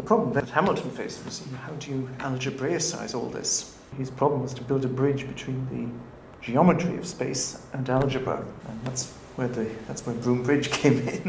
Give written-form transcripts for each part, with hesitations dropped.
The problem that Hamilton faced was, how do you algebraicize all this? His problem was to build a bridge between the geometry of space and algebra, and that's where Broom Bridge came in.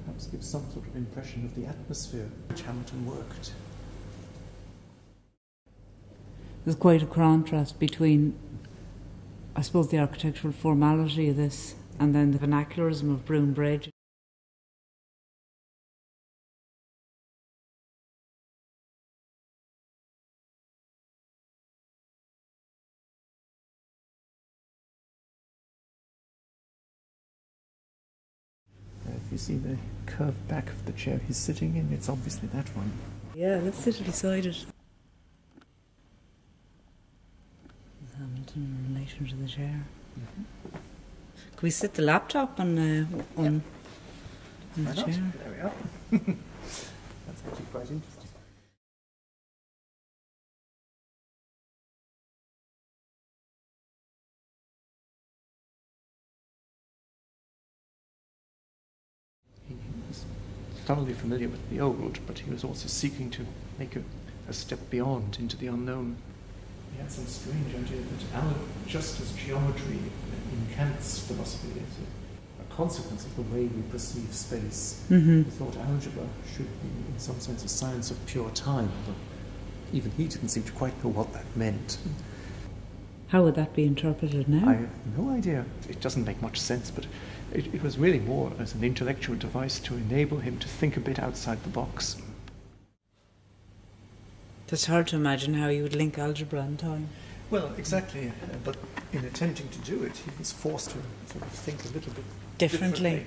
Perhaps gives some sort of impression of the atmosphere in which Hamilton worked. There's quite a contrast between, I suppose, the architectural formality of this and then the vernacularism of Broom Bridge. If you see the curved back of the chair he's sitting in, it's obviously that one. Yeah, let's sit beside it. Hamilton in relation to the chair. Mm-hmm. Can we sit the laptop on the chair? There we are. That's actually quite interesting. He was thoroughly familiar with the old, but he was also seeking to make a step beyond into the unknown. He had some strange idea that just as geometry in Kant's philosophy is a consequence of the way we perceive space, he thought algebra should be, in some sense, a science of pure time, but even he didn't seem to quite know what that meant. How would that be interpreted now? I have no idea. It doesn't make much sense, but it was really more as an intellectual device to enable him to think a bit outside the box. It's hard to imagine how you would link algebra and time. Well, exactly, but in attempting to do it, he was forced to sort of think a little bit differently.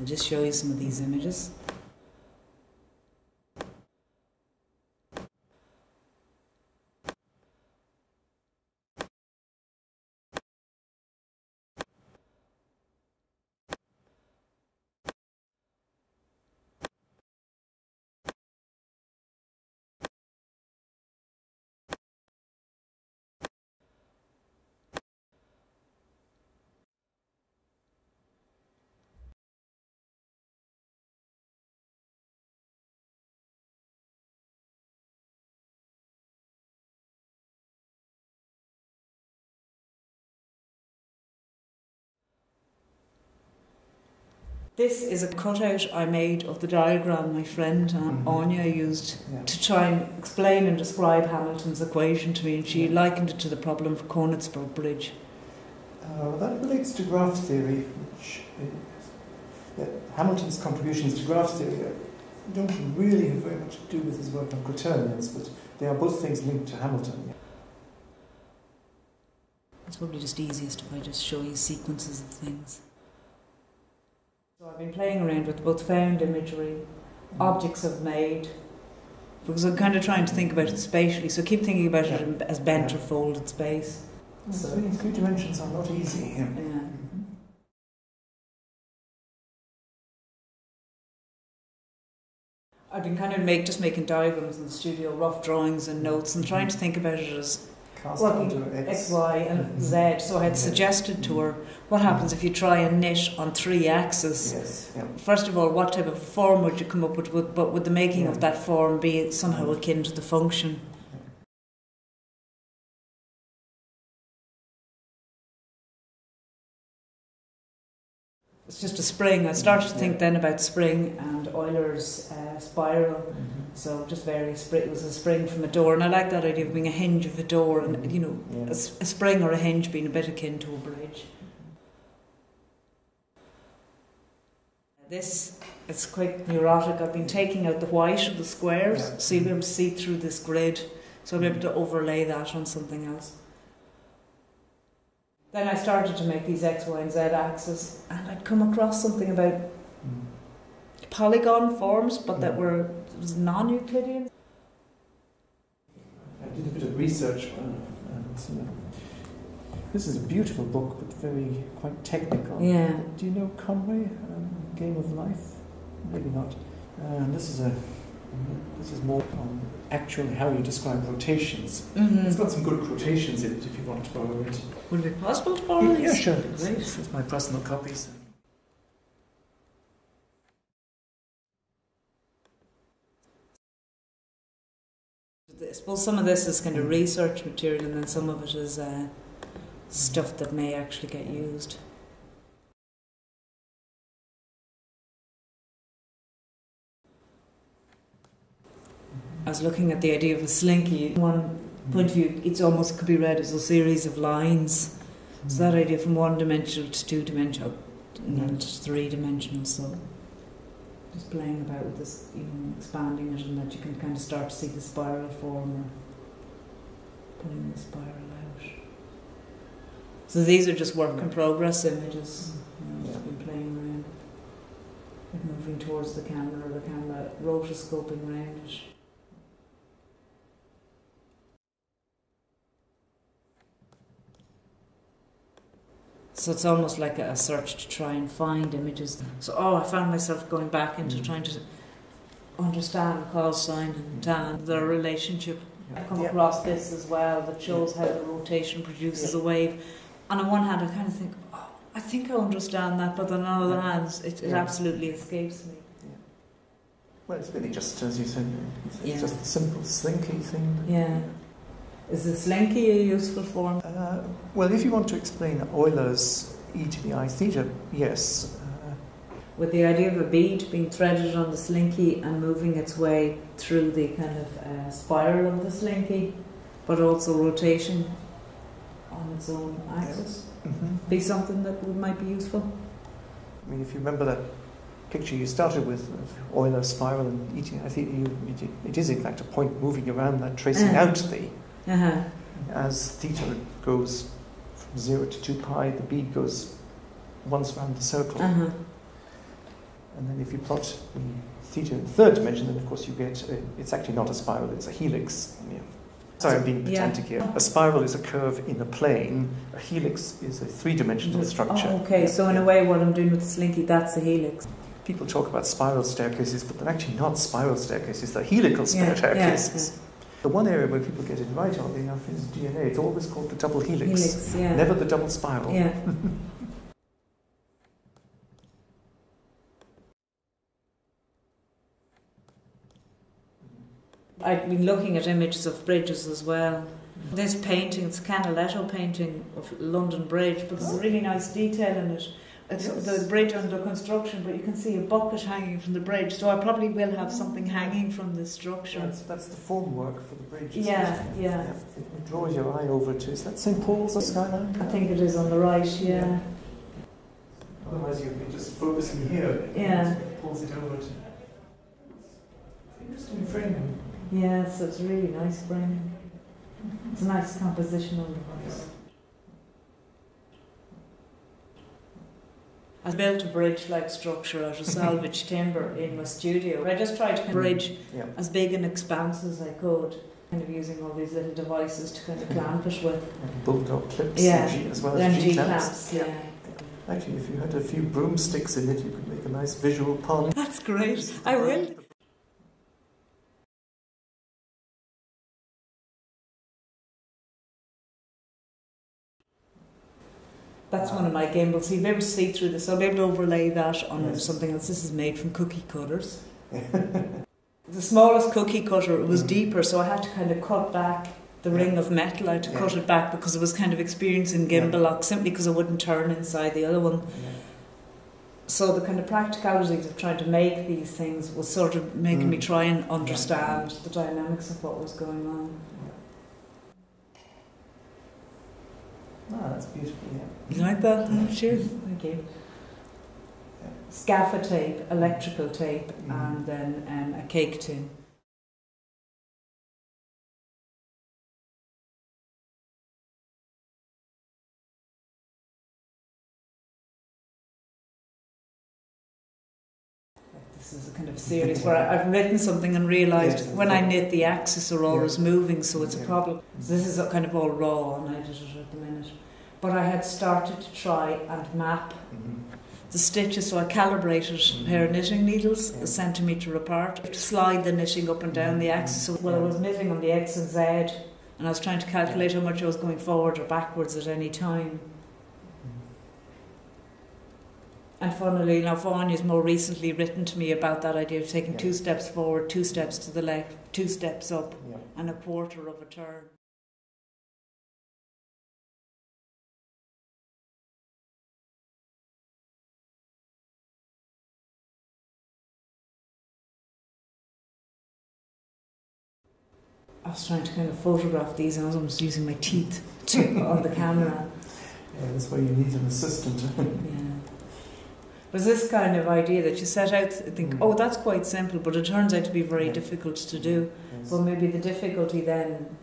I'll just show you some of these images. This is a cutout I made of the diagram my friend Anya used to try and explain and describe Hamilton's equation to me, and she likened it to the problem of Quaternion Bridge. That relates to graph theory, which Hamilton's contributions to graph theory don't really have very much to do with his work on quaternions, but they are both things linked to Hamilton. It's probably just easiest if I just show you sequences of things. So I've been playing around with both found imagery, objects I've made, because I'm kind of trying to think about it spatially, so keep thinking about it as bent or folded space. So three dimensions are not easy. Yeah. I've been kind of making diagrams in the studio, rough drawings and notes, and trying to think about it as X, Y and Z. So I had suggested to her, what happens if you try and knit on 3 axes? Yes. Yeah. First of all, what type of form would you come up with, but would the making of that form be somehow akin to the function? It's just a spring. I started to think then about spring and Euler's spiral. So just various it was a spring from a door, and I like that idea of being a hinge of a door, and you know, a spring or a hinge being a bit akin to a bridge. This, it's quite neurotic. I've been taking out the white of the squares, so you'll be able to see through this grid. So I'll be able to overlay that on something else. Then I started to make these X, Y and Z axes, and I'd come across something about polygon forms, but that were non-Euclidean. I did a bit of research, and this is a beautiful book, but very quite technical. Yeah. Do you know Conway, Game of Life? Maybe not. This is more on actually how you describe rotations. It's got some good quotations in it if you want to borrow it. Would it be possible to borrow these? Yeah, sure. This is my personal copies. I suppose some of this is kind of research material, and then some of it is stuff that may actually get used. I was looking at the idea of a slinky. One point of view, it's almost could be read as a series of lines. So that idea from one-dimensional to two-dimensional and then to three-dimensional. So just playing about with this, expanding it, and that you can kind of start to see the spiral form or pulling the spiral out. So these are just work in progress images. I've been playing around, moving towards the camera, or the camera rotoscoping around it. So it's almost like a search to try and find images. So, I found myself going back into trying to understand cos, sine and tan, their relationship. I come across this as well that shows how the rotation produces a wave. And on one hand I kind of think, I think I understand that, but on the other hand it absolutely escapes me. Well, it's really just, as you said, it's just a simple slinky thing. Yeah. Is the slinky a useful form? Well, if you want to explain Euler's e to the I theta, yes. With the idea of a bead being threaded on the slinky and moving its way through the kind of spiral of the slinky, but also rotation on its own axis, be something that might be useful. I mean, if you remember that picture you started with of Euler's spiral and e to the I theta, it is in fact a point moving around that, tracing out the... As theta goes from 0 to 2 pi, the bead goes once around the circle. And then if you plot the theta in the third dimension, then of course you get, it's actually not a spiral, it's a helix. Sorry, I'm being pedantic here. A spiral is a curve in a plane, a helix is a three-dimensional structure. Oh, okay, so in a way what I'm doing with the slinky, that's a helix. People talk about spiral staircases, but they're actually not spiral staircases, they're helical staircases. The one area where people get it right, oddly enough, is DNA. It's always called the double helix. Never the double spiral. I've been looking at images of bridges as well. This painting, it's a Canaletto painting of London Bridge, but there's a really nice detail in it. It's the bridge under construction, but you can see a bucket hanging from the bridge, so I probably will have something hanging from the structure. That's the formwork for the bridge. It draws your eye over to, is that St. Paul's or Skyline? I think it is on the right, Otherwise you'd be just focusing here. It pulls it over to... It's interesting framing. Yeah, so it's really nice framing. It's a nice compositional device. I built a bridge-like structure out of salvage timber in my studio. I just tried to bridge as big an expanse as I could, kind of using all these little devices to kind of clamp it with. Like bulldog clips as well as G-clamps. Actually, if you had a few broomsticks in it, you could make a nice visual pond. That's great. I will. That's one of my gimbals. So you'll be able to see through this. I'll be able to overlay that on something else. This is made from cookie cutters. The smallest cookie cutter, it was deeper, so I had to kind of cut back the ring of metal. I had to cut it back because it was kind of experiencing gimbal lock, simply because it wouldn't turn inside the other one. So the kind of practicalities of trying to make these things was sort of making me try and understand the dynamics of what was going on. Ah, that's beautiful, yeah. You like that? Cheers. Thank you. Scaffold tape, electrical tape, and then a cake tin. This is a kind of series where I've written something and realised when I knit the axes are always moving, so it's a problem. So this is kind of all raw and I did it at the minute. But I had started to try and map the stitches, so I calibrated a pair of knitting needles a centimetre apart to slide the knitting up and down the axis. So I was knitting on the X and Z, and I was trying to calculate how much I was going forward or backwards at any time. And funnily enough, Anya's more recently written to me about that idea of taking 2 steps forward, 2 steps to the left, 2 steps up, and a quarter of a turn. I was trying to kind of photograph these, and I was almost using my teeth on the camera. Yeah, that's why you need an assistant. Yeah. Was this kind of idea that you set out to think, oh, that's quite simple, but it turns out to be very difficult to do. Yes. Well, maybe the difficulty then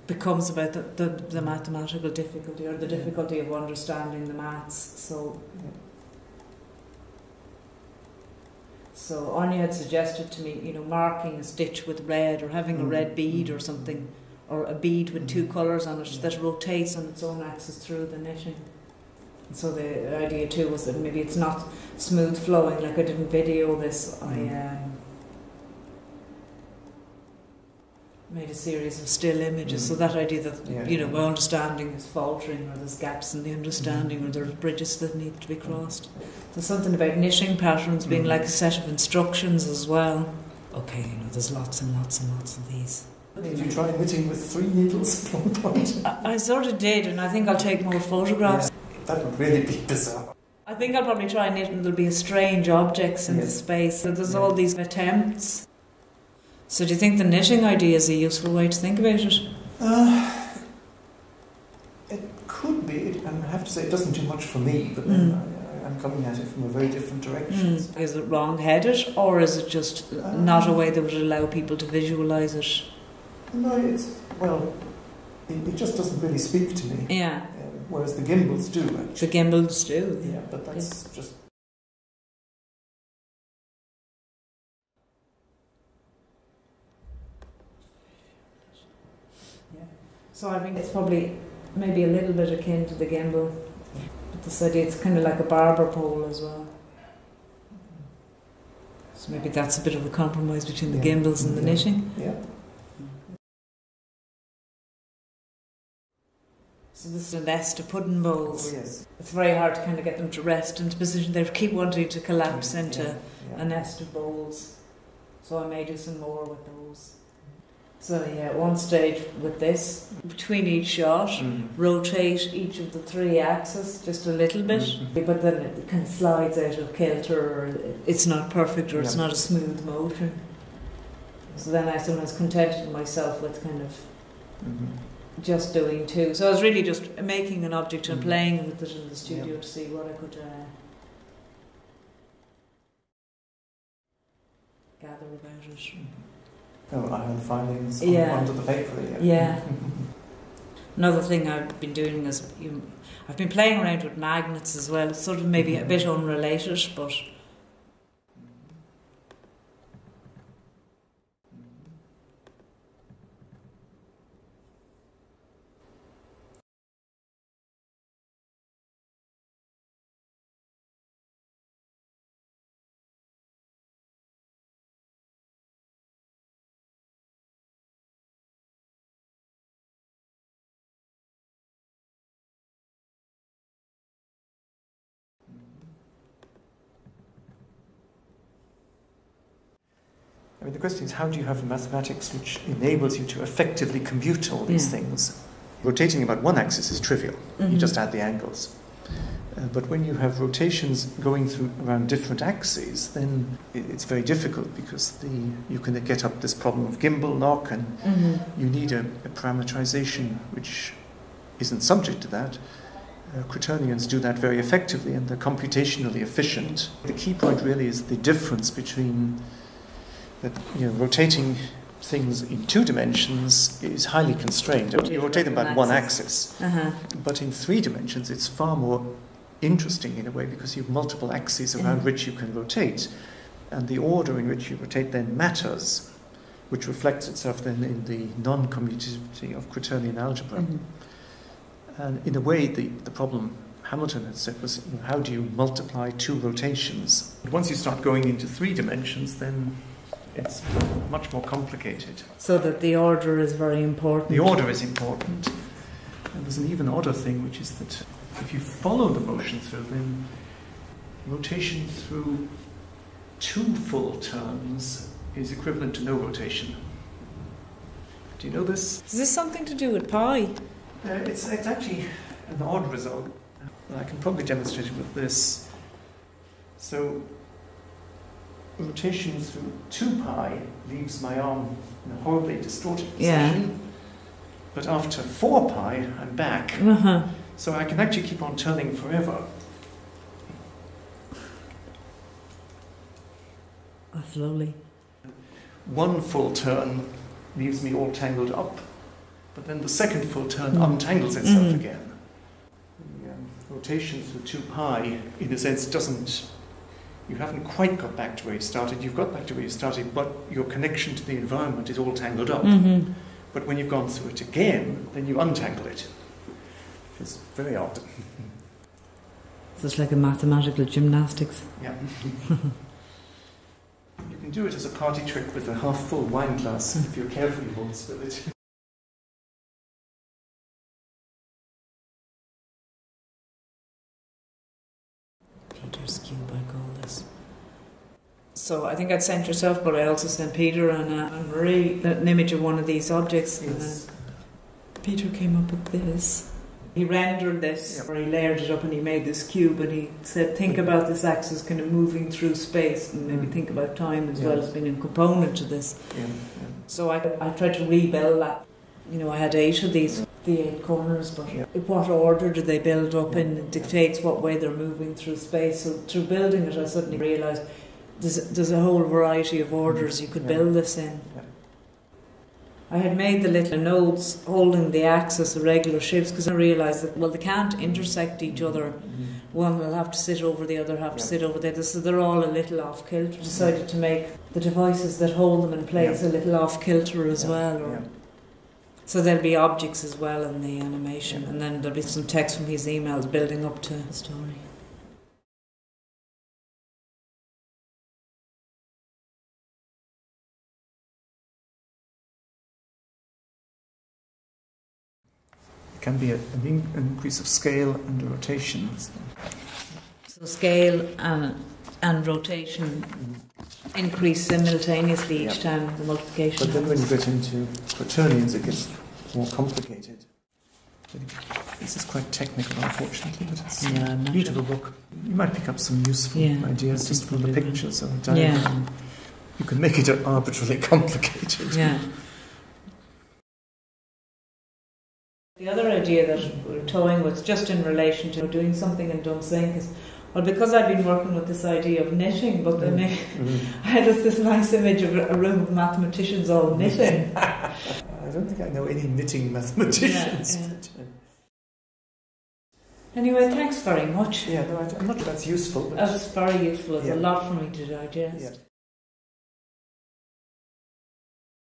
becomes about the mathematical difficulty or the difficulty of understanding the maths. So Anya had suggested to me, marking a stitch with red or having a red bead or something, or a bead with 2 colours on it that rotates on its own axis through the knitting. So the idea too was that maybe it's not smooth flowing, like I didn't video this. I made a series of still images, so that idea that my understanding is faltering, or there's gaps in the understanding, or there's bridges that need to be crossed. There's something about knitting patterns being like a set of instructions as well. Okay, there's lots and lots and lots of these. Did you try knitting with 3 needles at one point? I sort of did, and I think I'll take more photographs. That would really be bizarre. I think I'll probably try and knit, and there'll be strange objects in the space. So there's all these attempts. So do you think the knitting idea is a useful way to think about it? It could be. I have to say it doesn't do much for me, but then I'm coming at it from a very different direction. Is it wrong-headed, or is it just not a way that would allow people to visualise it? No, it just doesn't really speak to me. Yeah. Whereas the gimbals do, actually. The gimbals do. Yeah, but that's just... Yeah. So I think it's probably maybe a little bit akin to the gimbal. But this idea, it's kind of like a barber pole as well. So maybe that's a bit of a compromise between the gimbals and the knitting. Yeah. So this is a nest of pudding bowls. Oh, yes. It's very hard to kind of get them to rest into position. They keep wanting to collapse into a nest of bowls. So I may do some more with those. So at one stage with this, between each shot, rotate each of the 3 axes just a little bit, but then it kind of slides out of kilter, or it's not perfect, or it's not a smooth motion. So then I sometimes contented myself with kind of just doing 2. So I was really just making an object and playing with it in the studio to see what I could gather about it. Iron filings onto the paper. Yeah. Another thing I've been doing is I've been playing around with magnets as well. It's sort of maybe a bit unrelated, but I mean, the question is, how do you have mathematics which enables you to effectively compute all these things? Rotating about one axis is trivial. You just add the angles. But when you have rotations going through around different axes, then it's very difficult because you can get up this problem of gimbal knock, and you need a parameterization which isn't subject to that. Quaternions do that very effectively, and they're computationally efficient. The key point really is the difference between rotating things in 2 dimensions is highly constrained. You rotate them by one axis. But in 3 dimensions, it's far more interesting in a way because you have multiple axes around which you can rotate, and the order in which you rotate then matters, which reflects itself then in the non-commutativity of Quaternion algebra. And in a way, the problem Hamilton had said was, how do you multiply 2 rotations? Once you start going into 3 dimensions, then it's much more complicated. So that the order is very important. The order is important. And there's an even odder thing, which is that if you follow the motion through, then rotation through 2 full turns is equivalent to no rotation. Do you know this? Is this something to do with pi? It's actually an odd result. I can probably demonstrate it with this. So, rotation through 2 pi leaves my arm in a horribly distorted position. But after 4 pi, I'm back. So I can actually keep on turning forever. That's lovely. 1 full turn leaves me all tangled up, but then the second full turn untangles itself again. The rotation through 2 pi, in a sense, you haven't quite got back to where you started. You've got back to where you started, but your connection to the environment is all tangled up. But when you've gone through it again, then you untangle it. It's very odd. So it's like a mathematical gymnastics. Yeah. You can do it as a party trick with a half-full wine glass. If you're careful, you won't spill it. Peter's cube, I call this. So I think I'd sent yourself, but I also sent Peter and Marie an image of one of these objects. Yes. And Peter came up with this. He rendered this, or he layered it up and he made this cube, and he said, think about this axis kind of moving through space, and maybe think about time as well as being a component to this. So I tried to rebuild that. I had 8 of these, the 8 corners, but what order do they build up in? It dictates what way they're moving through space. So through building it, I suddenly realised there's a whole variety of orders you could build this in. I had made the little nodes holding the axis of regular shapes because I realised that, they can't intersect each other. One will have to sit over the other, have to sit over the other, so they're all a little off kilter. Decided to make the devices that hold them in place a little off kilter as well. So there'll be objects as well in the animation, and then there'll be some text from his emails building up to the story. It can be an increase of scale and a rotation. So scale and rotation increase simultaneously each time the multiplication. But then when you get into quaternions, it gets more complicated. This is quite technical, unfortunately, but it's a beautiful book. You might pick up some useful ideas just from the pictures or diagram. You can make it arbitrarily complicated. The other idea that we're toying with, just in relation to doing something in Dunsink, is, because I've been working with this idea of knitting, but then I had this nice image of a room of mathematicians all knitting. I don't think I know any knitting mathematicians. Anyway, thanks very much. I'm not sure that's useful. But that's very useful. It's a lot for me to digest.